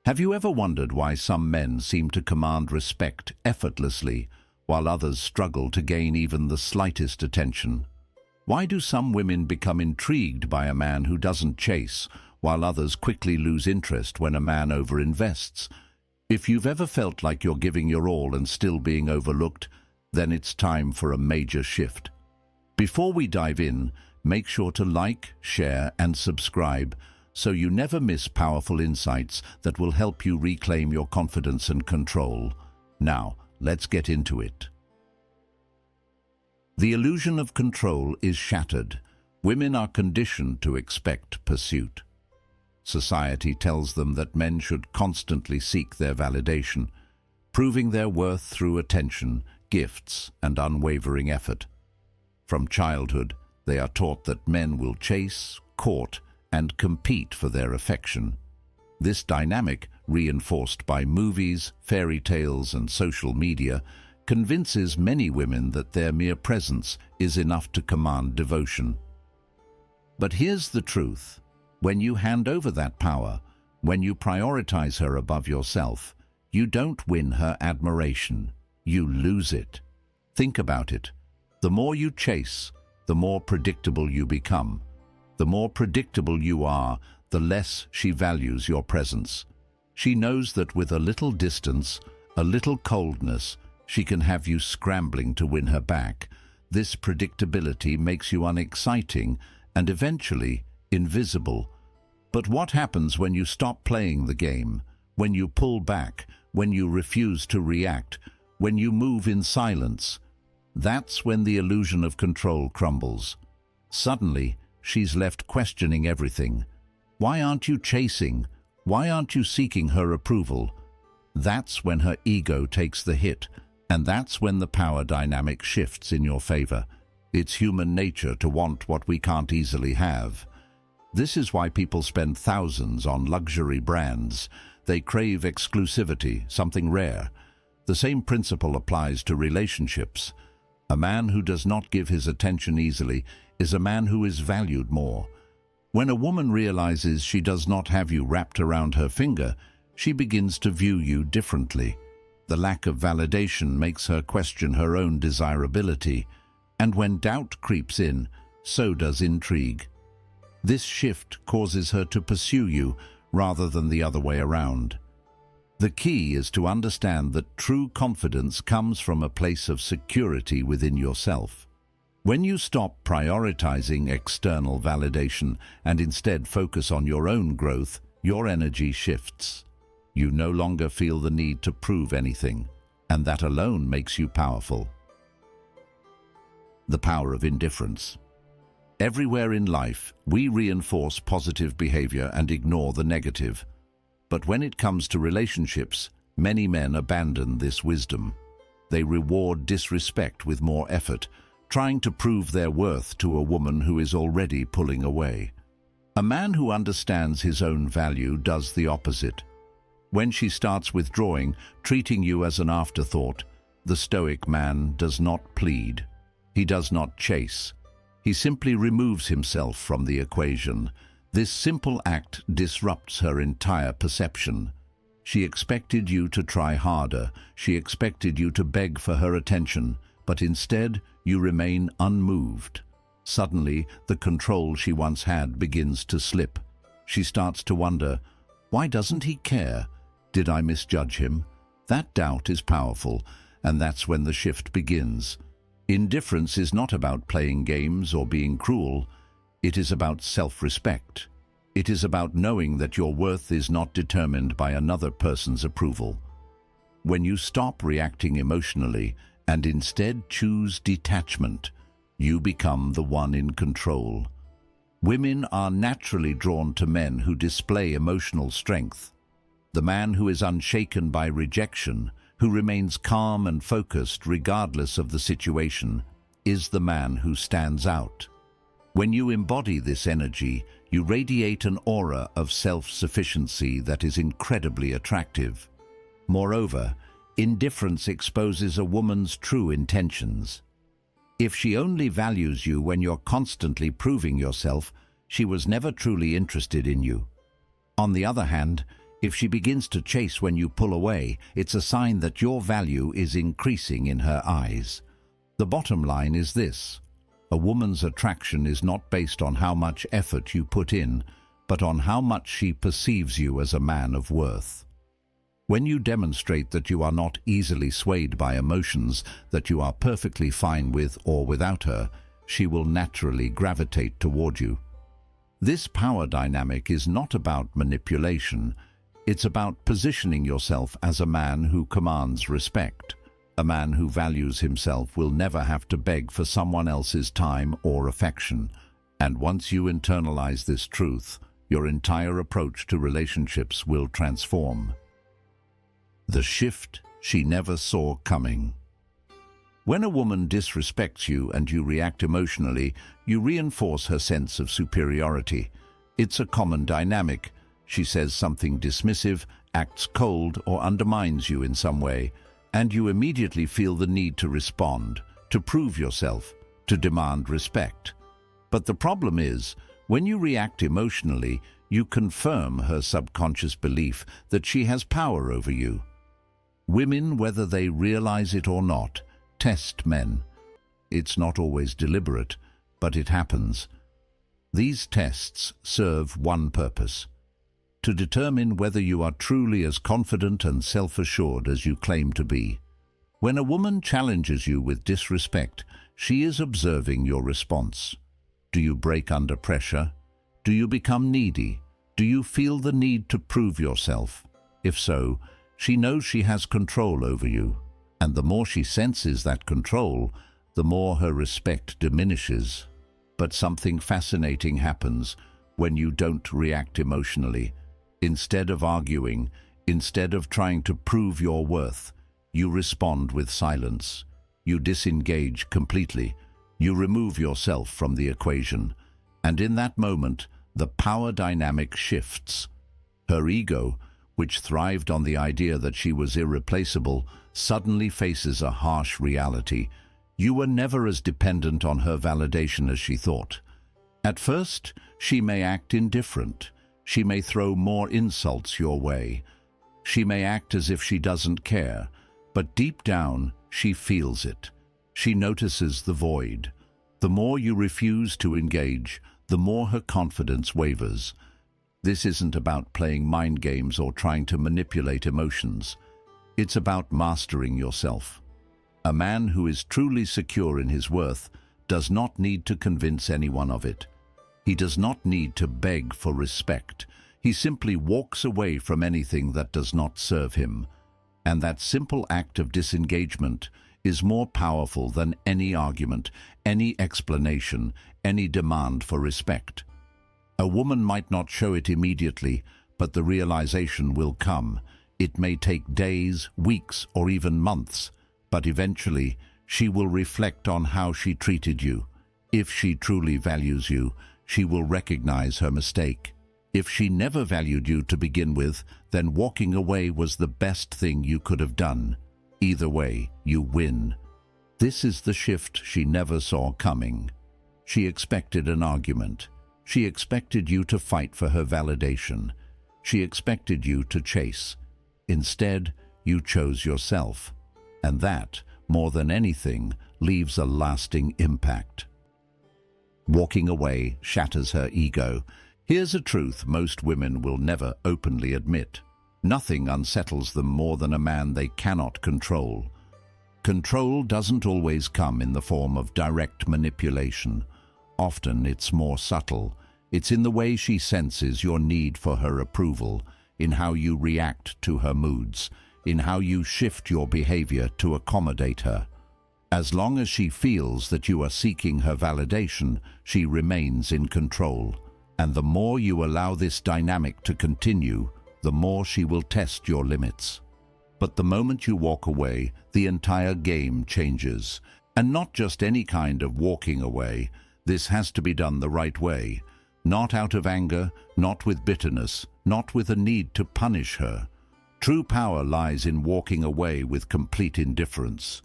Have you ever wondered why some men seem to command respect effortlessly, while others struggle to gain even the slightest attention? Why do some women become intrigued by a man who doesn't chase, while others quickly lose interest when a man overinvests? If you've ever felt like you're giving your all and still being overlooked, then it's time for a major shift. Before we dive in, make sure to like, share, and subscribe so you never miss powerful insights that will help you reclaim your confidence and control. Now, let's get into it. The illusion of control is shattered. Women are conditioned to expect pursuit. Society tells them that men should constantly seek their validation, proving their worth through attention, gifts, and unwavering effort. From childhood, they are taught that men will chase, court, and compete for their affection. This dynamic, reinforced by movies, fairy tales, and social media, convinces many women that their mere presence is enough to command devotion. But here's the truth. When you hand over that power, when you prioritize her above yourself, you don't win her admiration. You lose it. Think about it. The more you chase, the more predictable you become. The more predictable you are, the less she values your presence. She knows that with a little distance, a little coldness, she can have you scrambling to win her back. This predictability makes you unexciting and eventually invisible. But what happens when you stop playing the game, when you pull back, when you refuse to react, when you move in silence? That's when the illusion of control crumbles. Suddenly, she's left questioning everything. Why aren't you chasing? Why aren't you seeking her approval? That's when her ego takes the hit, and that's when the power dynamic shifts in your favor. It's human nature to want what we can't easily have. This is why people spend thousands on luxury brands. They crave exclusivity, something rare. The same principle applies to relationships. A man who does not give his attention easily is a man who is valued more. When a woman realizes she does not have you wrapped around her finger, she begins to view you differently. The lack of validation makes her question her own desirability, and when doubt creeps in, so does intrigue. This shift causes her to pursue you rather than the other way around. The key is to understand that true confidence comes from a place of security within yourself. When you stop prioritizing external validation and instead focus on your own growth, your energy shifts. You no longer feel the need to prove anything, and that alone makes you powerful. The power of indifference. Everywhere in life, we reinforce positive behavior and ignore the negative. But when it comes to relationships, many men abandon this wisdom. They reward disrespect with more effort, trying to prove their worth to a woman who is already pulling away. A man who understands his own value does the opposite. When she starts withdrawing, treating you as an afterthought, the Stoic man does not plead. He does not chase. He simply removes himself from the equation. This simple act disrupts her entire perception. She expected you to try harder. She expected you to beg for her attention, but instead you remain unmoved. Suddenly, the control she once had begins to slip. She starts to wonder, why doesn't he care? Did I misjudge him? That doubt is powerful, and that's when the shift begins. Indifference is not about playing games or being cruel. It is about self-respect. It is about knowing that your worth is not determined by another person's approval. When you stop reacting emotionally and instead choose detachment, you become the one in control. Women are naturally drawn to men who display emotional strength. The man who is unshaken by rejection, who remains calm and focused regardless of the situation, is the man who stands out. When you embody this energy, you radiate an aura of self-sufficiency that is incredibly attractive. Moreover, indifference exposes a woman's true intentions. If she only values you when you're constantly proving yourself, she was never truly interested in you. On the other hand, If she begins to chase when you pull away, it's a sign that your value is increasing in her eyes. The bottom line is this: a woman's attraction is not based on how much effort you put in, but on how much she perceives you as a man of worth. When you demonstrate that you are not easily swayed by emotions, that you are perfectly fine with or without her, she will naturally gravitate toward you. This power dynamic is not about manipulation. It's about positioning yourself as a man who commands respect. A man who values himself will never have to beg for someone else's time or affection. And once you internalize this truth, your entire approach to relationships will transform. The shift she never saw coming. When a woman disrespects you and you react emotionally, you reinforce her sense of superiority. It's a common dynamic. She says something dismissive, acts cold, or undermines you in some way, and you immediately feel the need to respond, to prove yourself, to demand respect. But the problem is, when you react emotionally, you confirm her subconscious belief that she has power over you. Women, whether they realize it or not, test men. It's not always deliberate, but it happens. These tests serve one purpose: to determine whether you are truly as confident and self-assured as you claim to be. When a woman challenges you with disrespect, she is observing your response. Do you break under pressure? Do you become needy? Do you feel the need to prove yourself? If so, she knows she has control over you. And the more she senses that control, the more her respect diminishes. But something fascinating happens when you don't react emotionally. Instead of arguing, instead of trying to prove your worth, you respond with silence. You disengage completely. You remove yourself from the equation. And in that moment, the power dynamic shifts. Her ego, which thrived on the idea that she was irreplaceable, suddenly faces a harsh reality. You were never as dependent on her validation as she thought. At first, she may act indifferent. She may throw more insults your way. She may act as if she doesn't care, but deep down, she feels it. She notices the void. The more you refuse to engage, the more her confidence wavers. This isn't about playing mind games or trying to manipulate emotions. It's about mastering yourself. A man who is truly secure in his worth does not need to convince anyone of it. He does not need to beg for respect. He simply walks away from anything that does not serve him. And that simple act of disengagement is more powerful than any argument, any explanation, any demand for respect. A woman might not show it immediately, but the realization will come. It may take days, weeks, or even months, but eventually she will reflect on how she treated you. If she truly values you, she will recognize her mistake. If she never valued you to begin with, then walking away was the best thing you could have done. Either way, you win. This is the shift she never saw coming. She expected an argument. She expected you to fight for her validation. She expected you to chase. Instead, you chose yourself. And that, more than anything, leaves a lasting impact. Walking away shatters her ego. Here's a truth most women will never openly admit. Nothing unsettles them more than a man they cannot control. Control doesn't always come in the form of direct manipulation. Often it's more subtle. It's in the way she senses your need for her approval, in how you react to her moods, in how you shift your behavior to accommodate her. As long as she feels that you are seeking her validation, she remains in control. And the more you allow this dynamic to continue, the more she will test your limits. But the moment you walk away, the entire game changes. And not just any kind of walking away. This has to be done the right way. Not out of anger, not with bitterness, not with a need to punish her. True power lies in walking away with complete indifference.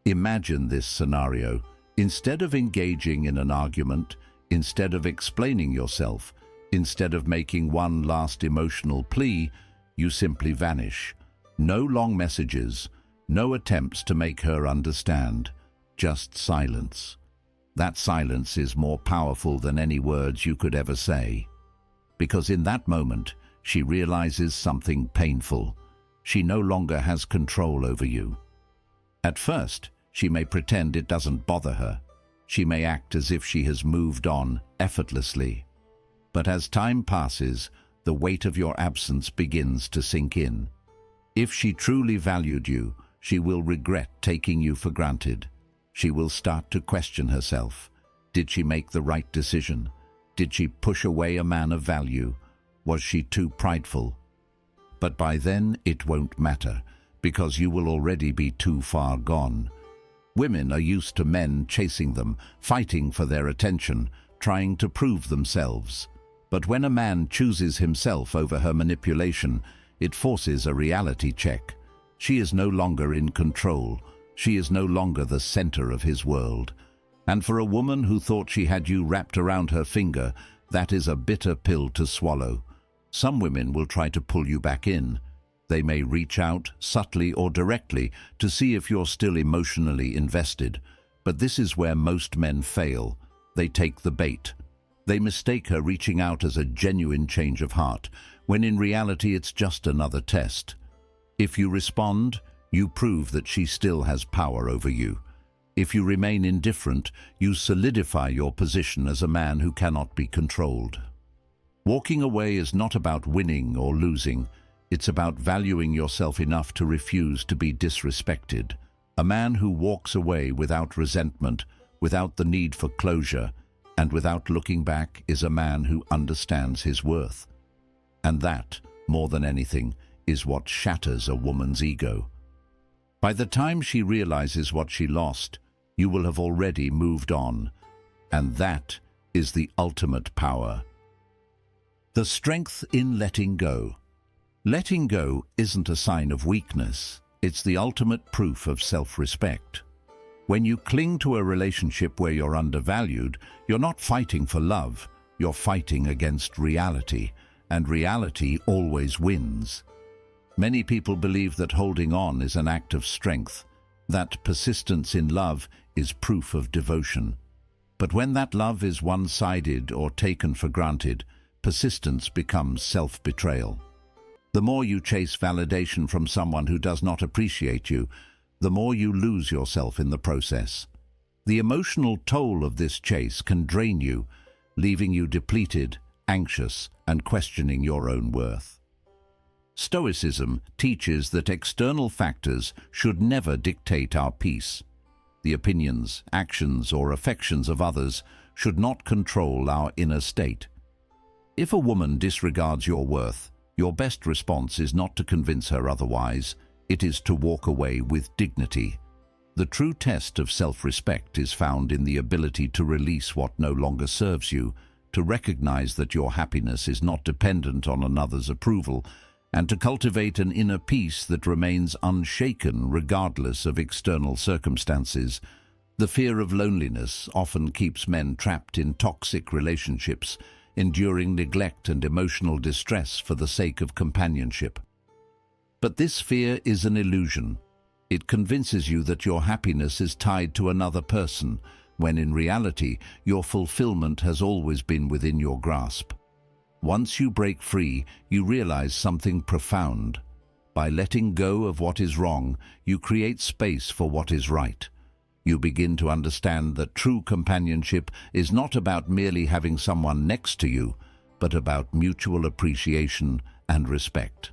Imagine this scenario. Instead of engaging in an argument, instead of explaining yourself, instead of making one last emotional plea, you simply vanish. No long messages, no attempts to make her understand, just silence. That silence is more powerful than any words you could ever say. Because in that moment, she realizes something painful. She no longer has control over you. At first, she may pretend it doesn't bother her. She may act as if she has moved on effortlessly. But as time passes, the weight of your absence begins to sink in. If she truly valued you, she will regret taking you for granted. She will start to question herself. Did she make the right decision? Did she push away a man of value? Was she too prideful? But by then it won't matter, because you will already be too far gone. Women are used to men chasing them, fighting for their attention, trying to prove themselves. But when a man chooses himself over her manipulation, it forces a reality check. She is no longer in control. She is no longer the center of his world. And for a woman who thought she had you wrapped around her finger, that is a bitter pill to swallow. Some women will try to pull you back in. They may reach out, subtly or directly, to see if you're still emotionally invested. But this is where most men fail. They take the bait. They mistake her reaching out as a genuine change of heart, when in reality it's just another test. If you respond, you prove that she still has power over you. If you remain indifferent, you solidify your position as a man who cannot be controlled. Walking away is not about winning or losing. It's about valuing yourself enough to refuse to be disrespected. A man who walks away without resentment, without the need for closure, and without looking back is a man who understands his worth. And that, more than anything, is what shatters a woman's ego. By the time she realizes what she lost, you will have already moved on. And that is the ultimate power. The strength in letting go. Letting go isn't a sign of weakness. It's the ultimate proof of self-respect. When you cling to a relationship where you're undervalued, you're not fighting for love, you're fighting against reality, and reality always wins. Many people believe that holding on is an act of strength, that persistence in love is proof of devotion. But when that love is one-sided or taken for granted, persistence becomes self-betrayal. The more you chase validation from someone who does not appreciate you, the more you lose yourself in the process. The emotional toll of this chase can drain you, leaving you depleted, anxious, and questioning your own worth. Stoicism teaches that external factors should never dictate our peace. The opinions, actions, or affections of others should not control our inner state. If a woman disregards your worth, your best response is not to convince her otherwise. It is to walk away with dignity. The true test of self-respect is found in the ability to release what no longer serves you, to recognize that your happiness is not dependent on another's approval, and to cultivate an inner peace that remains unshaken regardless of external circumstances. The fear of loneliness often keeps men trapped in toxic relationships, enduring neglect and emotional distress for the sake of companionship. But this fear is an illusion. It convinces you that your happiness is tied to another person, when in reality your fulfillment has always been within your grasp. Once you break free, you realize something profound. By letting go of what is wrong, you create space for what is right. You begin to understand that true companionship is not about merely having someone next to you, but about mutual appreciation and respect.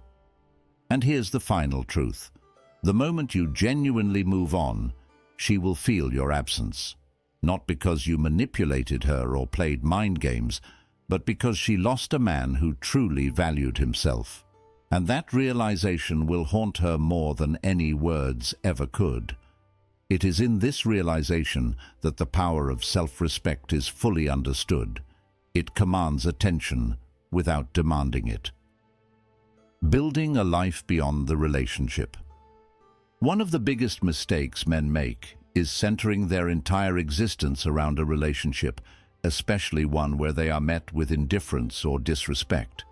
And here's the final truth. The moment you genuinely move on, she will feel your absence. Not because you manipulated her or played mind games, but because she lost a man who truly valued himself. And that realization will haunt her more than any words ever could. It is in this realization that the power of self-respect is fully understood. It commands attention without demanding it. Building a life beyond the relationship. One of the biggest mistakes men make is centering their entire existence around a relationship, especially one where they are met with indifference or disrespect.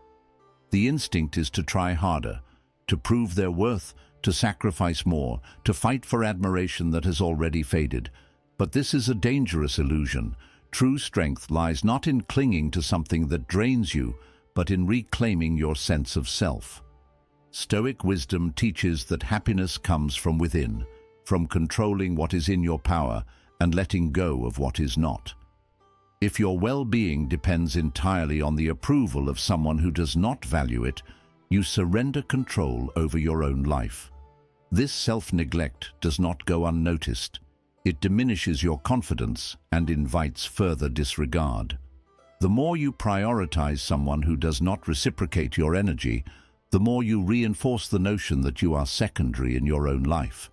The instinct is to try harder, to prove their worth, to sacrifice more, to fight for admiration that has already faded. But this is a dangerous illusion. True strength lies not in clinging to something that drains you, but in reclaiming your sense of self. Stoic wisdom teaches that happiness comes from within, from controlling what is in your power and letting go of what is not. If your well-being depends entirely on the approval of someone who does not value it, you surrender control over your own life. This self-neglect does not go unnoticed. It diminishes your confidence and invites further disregard. The more you prioritize someone who does not reciprocate your energy, the more you reinforce the notion that you are secondary in your own life.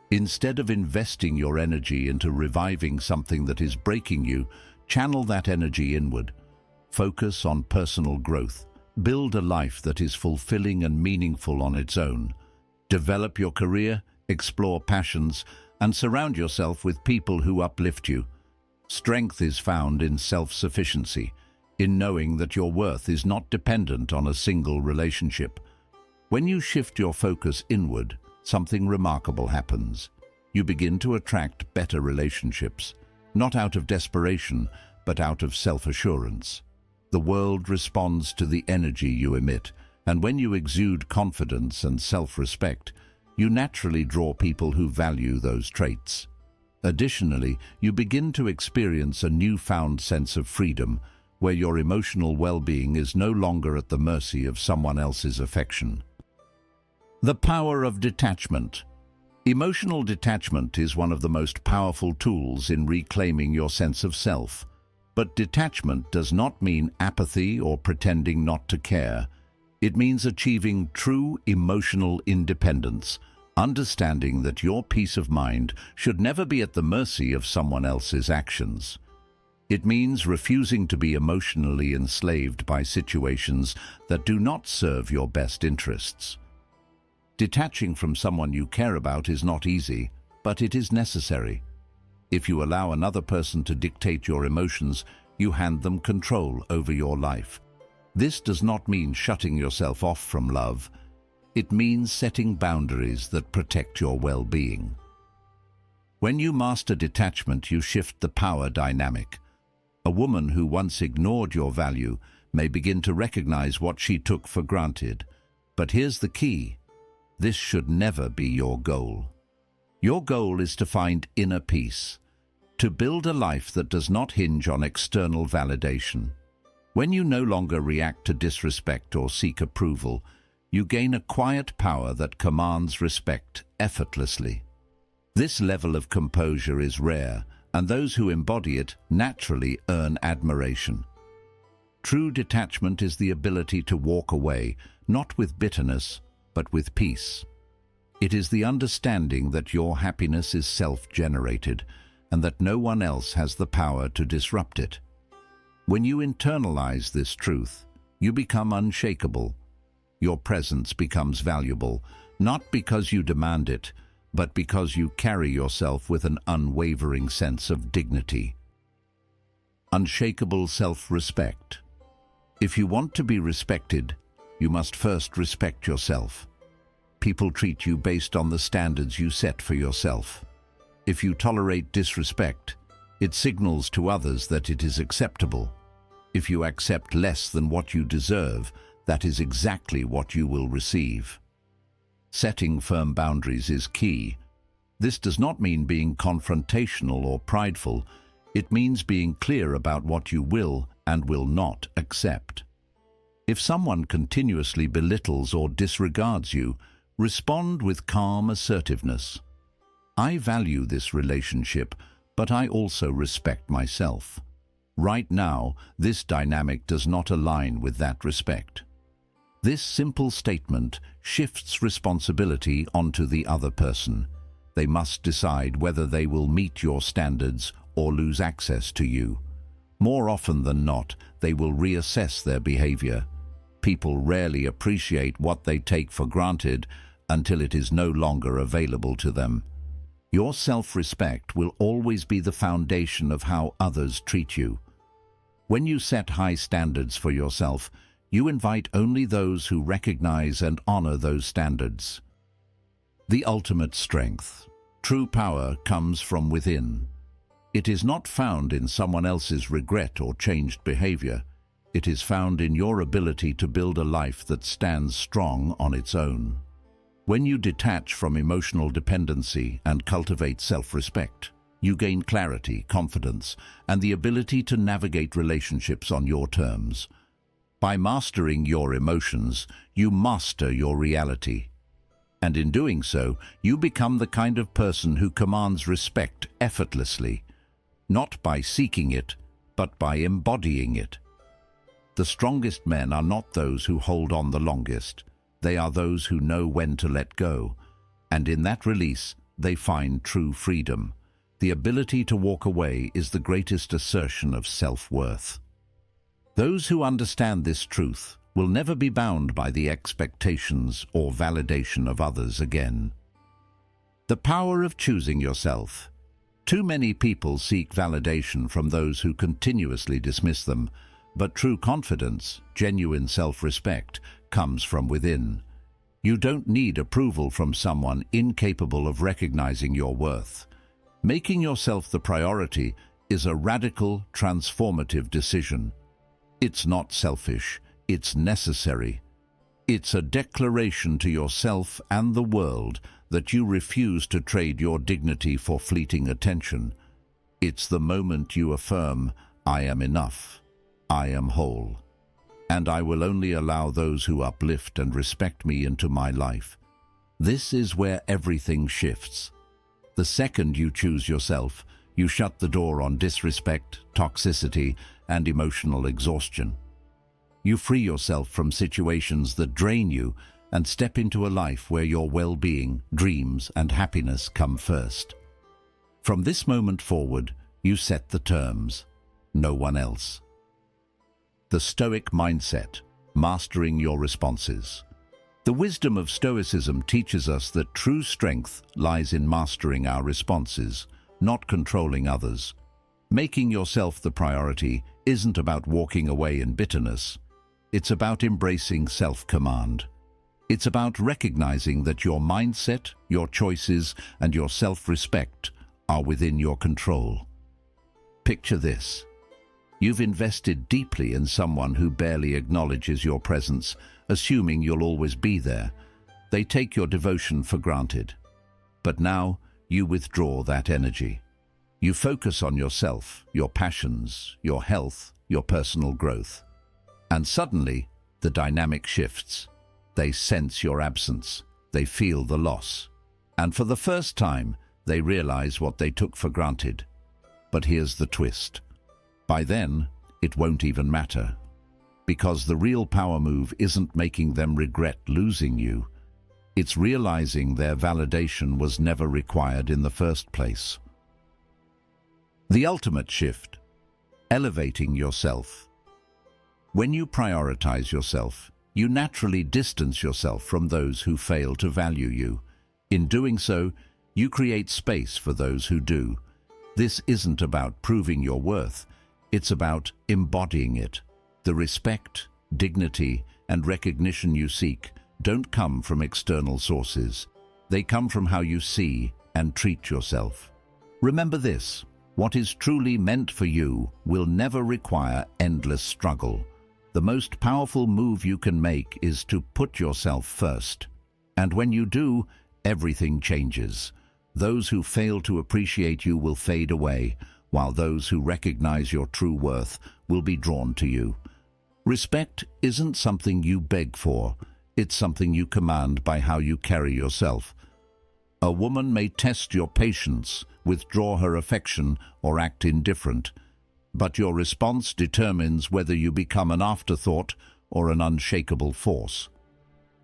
Instead of investing your energy into reviving something that is breaking you, channel that energy inward. Focus on personal growth. Build a life that is fulfilling and meaningful on its own. Develop your career, explore passions, and surround yourself with people who uplift you. Strength is found in self-sufficiency, in knowing that your worth is not dependent on a single relationship. When you shift your focus inward, something remarkable happens. You begin to attract better relationships, not out of desperation, but out of self-assurance. The world responds to the energy you emit, and when you exude confidence and self-respect, you naturally draw people who value those traits. Additionally, you begin to experience a newfound sense of freedom, where your emotional well-being is no longer at the mercy of someone else's affection. The power of detachment. Emotional detachment is one of the most powerful tools in reclaiming your sense of self. But detachment does not mean apathy or pretending not to care. It means achieving true emotional independence, understanding that your peace of mind should never be at the mercy of someone else's actions. It means refusing to be emotionally enslaved by situations that do not serve your best interests. Detaching from someone you care about is not easy, but it is necessary. If you allow another person to dictate your emotions, you hand them control over your life. This does not mean shutting yourself off from love. It means setting boundaries that protect your well-being. When you master detachment, you shift the power dynamic. A woman who once ignored your value may begin to recognize what she took for granted. But here's the key. This should never be your goal. Your goal is to find inner peace, to build a life that does not hinge on external validation. When you no longer react to disrespect or seek approval, you gain a quiet power that commands respect effortlessly. This level of composure is rare, and those who embody it naturally earn admiration. True detachment is the ability to walk away, not with bitterness, but with peace. It is the understanding that your happiness is self-generated and that no one else has the power to disrupt it. When you internalize this truth, you become unshakable. Your presence becomes valuable, not because you demand it, but because you carry yourself with an unwavering sense of dignity. Unshakable self-respect. If you want to be respected, you must first respect yourself. People treat you based on the standards you set for yourself. If you tolerate disrespect, it signals to others that it is acceptable. If you accept less than what you deserve, that is exactly what you will receive. Setting firm boundaries is key. This does not mean being confrontational or prideful. It means being clear about what you will and will not accept. If someone continuously belittles or disregards you, respond with calm assertiveness. I value this relationship, but I also respect myself. Right now, this dynamic does not align with that respect. This simple statement shifts responsibility onto the other person. They must decide whether they will meet your standards or lose access to you. More often than not, they will reassess their behavior. People rarely appreciate what they take for granted until it is no longer available to them. Your self-respect will always be the foundation of how others treat you. When you set high standards for yourself, You invite only those who recognize and honor those standards. The ultimate strength. True power comes from within. It is not found in someone else's regret or changed behavior. It is found in your ability to build a life that stands strong on its own. When you detach from emotional dependency and cultivate self-respect, you gain clarity, confidence, and the ability to navigate relationships on your terms. By mastering your emotions, you master your reality. And in doing so, you become the kind of person who commands respect effortlessly, not by seeking it, but by embodying it. The strongest men are not those who hold on the longest. They are those who know when to let go, and in that release, they find true freedom. The ability to walk away is the greatest assertion of self-worth. Those who understand this truth will never be bound by the expectations or validation of others again. The power of choosing yourself. Too many people seek validation from those who continuously dismiss them, but true confidence, genuine self-respect, comes from within. You don't need approval from someone incapable of recognizing your worth. Making yourself the priority is a radical, transformative decision. It's not selfish, it's necessary. It's a declaration to yourself and the world that you refuse to trade your dignity for fleeting attention. It's the moment you affirm, I am enough, I am whole, and I will only allow those who uplift and respect me into my life. This is where everything shifts. The second you choose yourself, you shut the door on disrespect, toxicity, and emotional exhaustion. You free yourself from situations that drain you and step into a life where your well-being, dreams, and happiness come first. From this moment forward, you set the terms, no one else. The Stoic mindset, mastering your responses. The wisdom of Stoicism teaches us that true strength lies in mastering our responses, not controlling others. Making yourself the priority isn't about walking away in bitterness. It's about embracing self-command. It's about recognizing that your mindset, your choices, and your self-respect are within your control. Picture this. You've invested deeply in someone who barely acknowledges your presence, assuming you'll always be there. They take your devotion for granted. But now, you withdraw that energy. You focus on yourself, your passions, your health, your personal growth. And suddenly, the dynamic shifts. They sense your absence. They feel the loss. And for the first time, they realize what they took for granted. But here's the twist. By then, it won't even matter. Because the real power move isn't making them regret losing you. It's realizing their validation was never required in the first place. The ultimate shift. Elevating yourself. When you prioritize yourself, you naturally distance yourself from those who fail to value you. In doing so, you create space for those who do. This isn't about proving your worth. It's about embodying it. The respect, dignity, and recognition you seek don't come from external sources. They come from how you see and treat yourself. Remember this, what is truly meant for you will never require endless struggle. The most powerful move you can make is to put yourself first. And when you do, everything changes. Those who fail to appreciate you will fade away, while those who recognize your true worth will be drawn to you. Respect isn't something you beg for, it's something you command by how you carry yourself. A woman may test your patience, withdraw her affection, or act indifferent, but your response determines whether you become an afterthought or an unshakable force.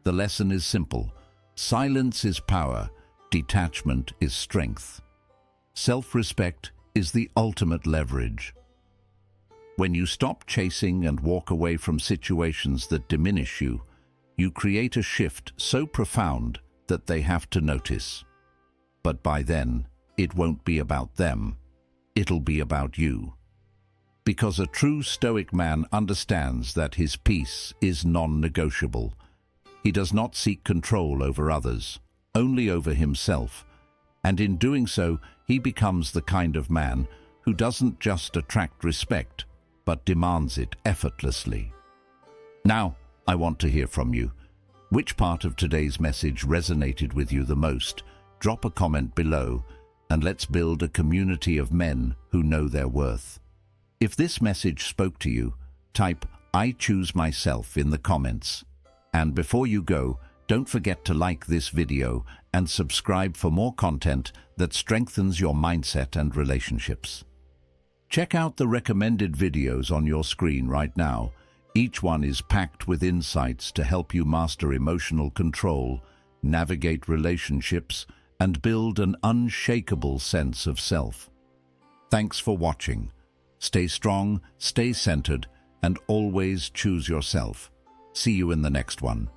The lesson is simple. Silence is power, detachment is strength. Self-respect is the ultimate leverage. When you stop chasing and walk away from situations that diminish you, you create a shift so profound that they have to notice. But by then, it won't be about them. It'll be about you. Because a true Stoic man understands that his peace is non-negotiable. He does not seek control over others, only over himself, and in doing so, he becomes the kind of man who doesn't just attract respect, but demands it effortlessly. Now, I want to hear from you. Which part of today's message resonated with you the most? Drop a comment below, and let's build a community of men who know their worth. If this message spoke to you, type "I choose myself" in the comments. And before you go, don't forget to like this video and subscribe for more content that strengthens your mindset and relationships. Check out the recommended videos on your screen right now. Each one is packed with insights to help you master emotional control, navigate relationships, and build an unshakable sense of self. Thanks for watching. Stay strong, stay centered, and always choose yourself. See you in the next one.